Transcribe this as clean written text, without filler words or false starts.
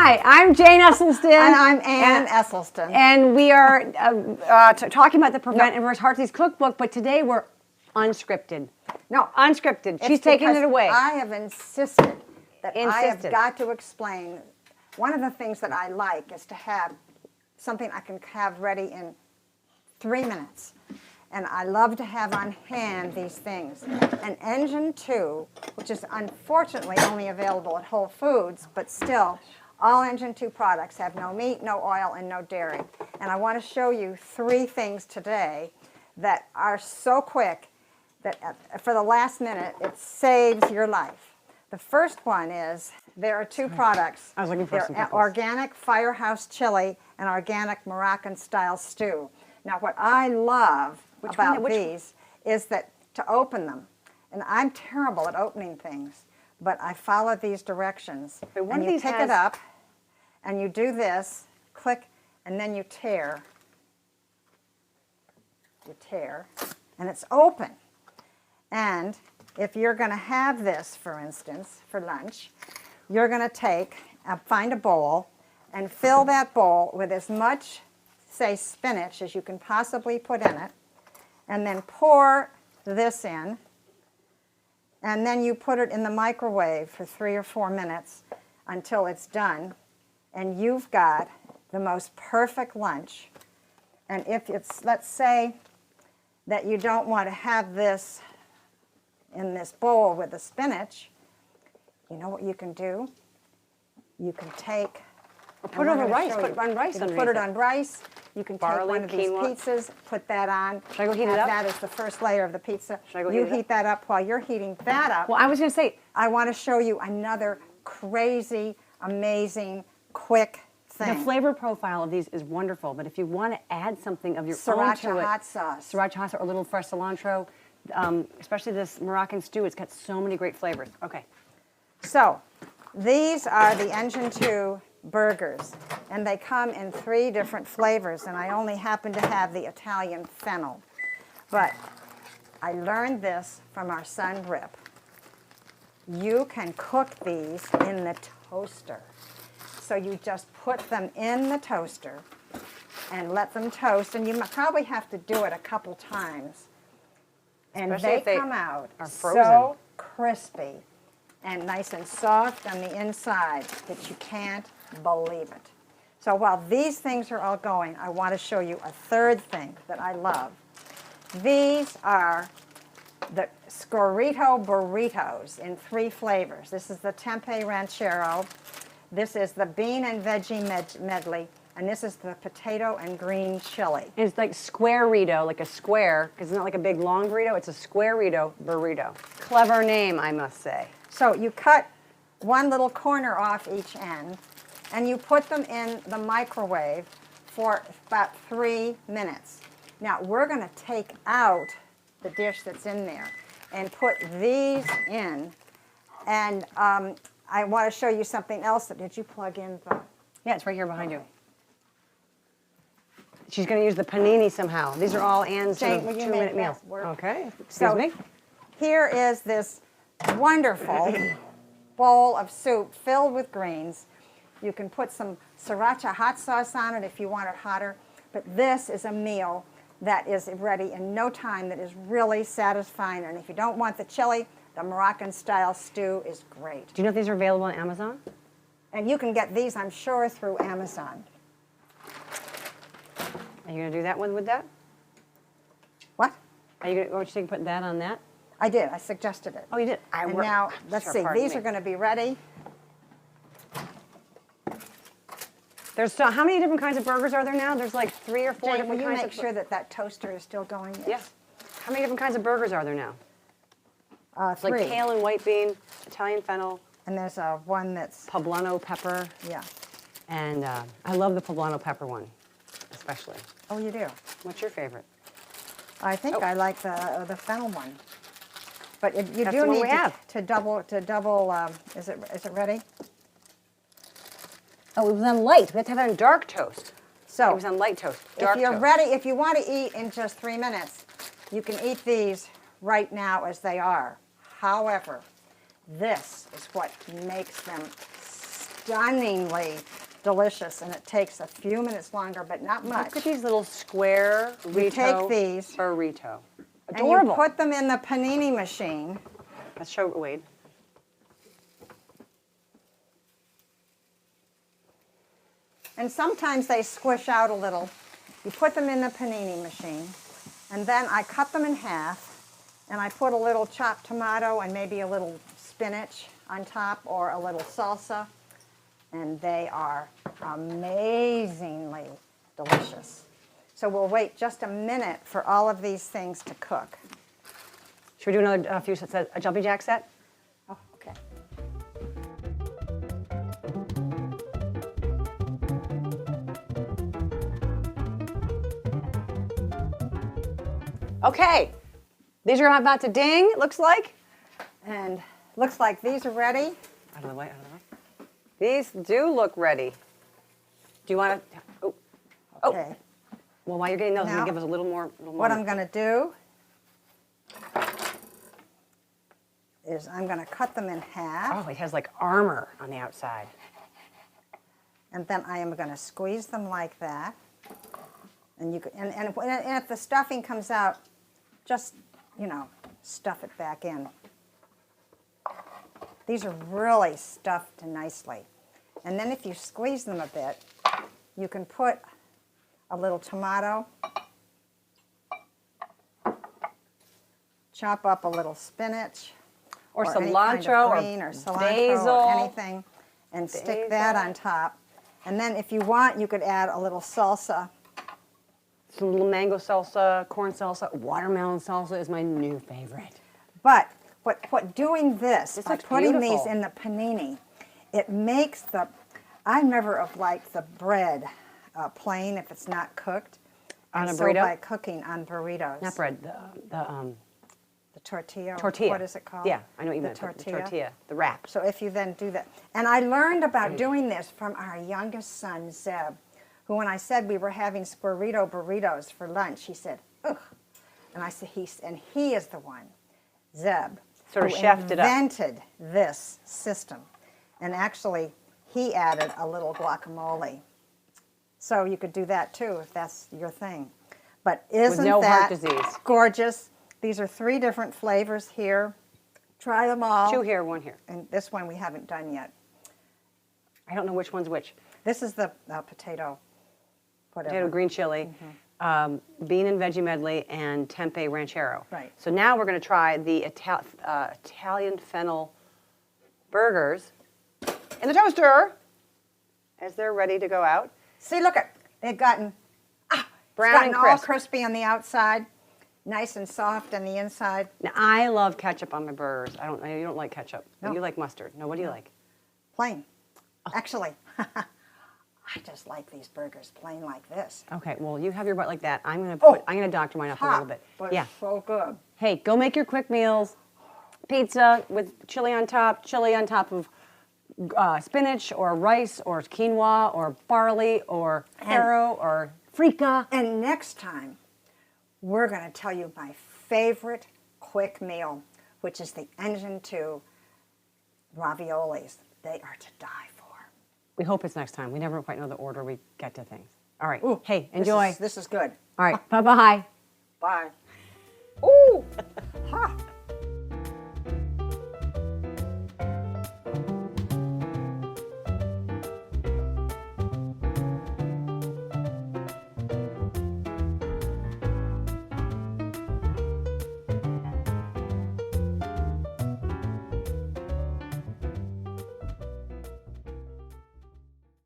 Hi, I'm Jane Esselstyn. And I'm Ann Esselstyn. And we are talking about the Prevent and Reverse Heart Disease Cookbook, but today we're unscripted. No. Unscripted. She's taking it away. I have insisted that I have got to explain. One of the things that I like is to have something I can have ready in 3 minutes. And I love to have on hand these things. An Engine 2, which is unfortunately only available at Whole Foods, but still, all Engine 2 products have no meat, no oil, and no dairy. And I want to show you 3 things today that are so quick that for the last minute, it saves your life. The first one is, there are 2 products. I was looking for some pickles. Organic Firehouse Chili and Organic Moroccan-style stew. Now, what I love about these is that to open them, and I'm terrible at opening things, but I follow these directions. And you pick it up, and you do this, click, and then you tear. You tear, and it's open. And if you're going to have this, for instance, for lunch, you're going to find a bowl, and fill that bowl with as much, say, spinach as you can possibly put in it, and then pour this in, and then you put it in the microwave for 3 or 4 minutes until it's done, and you've got the most perfect lunch. And if it's, let's say that you don't want to have this in this bowl with the spinach, you know what you can do? You can take... Put it over rice. Put it on rice. You can put it on rice. You can take one of these pizzas, put that on. Should I go heat it up? That is the first layer of the pizza. Should I go you heat that up. While you're heating that up, well, I was going to say, I want to show you another crazy, amazing, quick thing. the flavor profile of these is wonderful, but if you want to add something of your own to it, Sriracha hot sauce. Sriracha hot sauce or a little fresh cilantro, especially this Moroccan stew, it's got so many great flavors. Okay. So, these are the Engine 2 burgers, and they come in 3 different flavors, and I only happen to have the Italian fennel. But I learned this from our son Rip. You can cook these in the toaster. So you just put them in the toaster and let them toast, and you probably have to do it a couple times. And they come out so crispy and nice and soft on the inside that you can't believe it. So while these things are all going, I want to show you a third thing that I love. These are the Scorrito burritos in 3 flavors. This is the Tempeh Ranchero, this is the Bean and Veggie Medley, and this is the Potato and Green Chili. It's like square-rito, like a square, because it's not like a big long burrito, it's a square-rito burrito. Clever name, I must say. So you cut one little corner off each end, and you put them in the microwave for about 3 minutes. Now, we're going to take out the dish that's in there and put these in. And I want to show you something else. Did you plug in the... Yeah, it's right here behind you. She's going to use the panini somehow. These are all Ann's 2-minute meals. Okay, excuse me. Here is this wonderful bowl of soup filled with greens. You can put some sriracha hot sauce on it if you want it hotter. But this is a meal that is ready in no time, that is really satisfying. And if you don't want the chili, the Moroccan-style stew is great. Do you know if these are available on Amazon? And you can get these, I'm sure, through Amazon. Are you going to do that one with that? What? Are you going to put that on that? I did. I suggested it. Oh, you did? And now, let's see. These are going to be ready. There's how many different kinds of burgers are there now? There's like 3 or 4 Jane, different will you kinds make sure that that toaster is still going? Yes. How many different kinds of burgers are there now? 3. Like kale and white bean, Italian fennel. And there's one that's... Poblano pepper. Yeah. And I love the poblano pepper one, especially. Oh, you do? What's your favorite? I think I like the fennel one. But you That's do the one need we have. to double, is it ready? Oh, it was on light. We have to have it on dark toast. So It was on light toast, dark if you're toast. ready, if you want to eat in just 3 minutes, you can eat these right now as they are. However, this is what makes them stunningly delicious, and it takes a few minutes longer, but not much. Look at these little square You take these burrito. and Adorable. you put them in the panini machine. Let's show Wade. And sometimes they squish out a little. You put them in the panini machine, and then I cut them in half, and I put a little chopped tomato and maybe a little spinach on top or a little salsa, and they are amazingly delicious. So we'll wait just a minute for all of these things to cook. Should we do another few sets, a jumping jack set? Oh, okay. Okay, these are about to ding, it looks like. And looks like these are ready. Out of the way, out of the way. These do look ready. Do you want to, oh, Okay. well, while you're getting those, I'm Now, going to give us a little more. What I'm going to do is I'm going to cut them in half, Oh, it has like armor on the outside. and then I am going to squeeze them like that. And you can, and if the stuffing comes out, just, you know, stuff it back in. These are really stuffed nicely. And then if you squeeze them a bit, you can put a little tomato, chop up a little spinach, Or any cilantro, kind of or green, or cilantro, basil. or anything, and stick that on top. And then if you want, you could add a little salsa. Some little mango salsa, corn salsa, watermelon salsa is my new favorite. But what doing this, This by looks putting beautiful. these in the panini, it makes the, I never have liked the bread plain if it's not cooked. On And a so burrito? by cooking on burritos. Not bread, The tortilla. tortilla. What is it called? Yeah, I know what you The meant. tortilla. The tortilla, the wrap. So if you then do that. And I learned about doing this from our youngest son, Zeb, who when I said we were having squirrito burritos for lunch, he said, ugh. And I said, he is the one, Zeb, Sort of who chefed it up. invented this system. And actually, he added a little guacamole. So you could do that too if that's your thing. But isn't no heart that disease. gorgeous? These are 3 different flavors here. Try them all. 2 here, 1 here. And this one we haven't done yet. I don't know which one's which. This is the potato, whatever. Potato, green chili, bean and veggie medley, and tempeh ranchero. Right. So now we're going to try the Italian fennel burgers in the toaster as they're ready to go out. See, look at they've gotten Brown gotten and all crisp. crispy on the outside, nice and soft on the inside. Now I love ketchup on my burgers. I know you don't like ketchup. But No. you like mustard. No, what do you like? Plain. Actually, I just like these burgers plain like this. Okay, well you have your butt like that. I'm Oh, gonna doctor mine up a little bit. But Yeah. so good. Hey, go make your quick meals. Pizza with chili on top of spinach or rice or quinoa or barley or farro or freekeh. And next time, we're going to tell you my favorite quick meal, which is the Engine 2 raviolis. They are to die for. We hope it's next time. We never quite know the order we get to things. All right. Ooh, Hey, enjoy. This is good. All right. Bye-bye. Bye.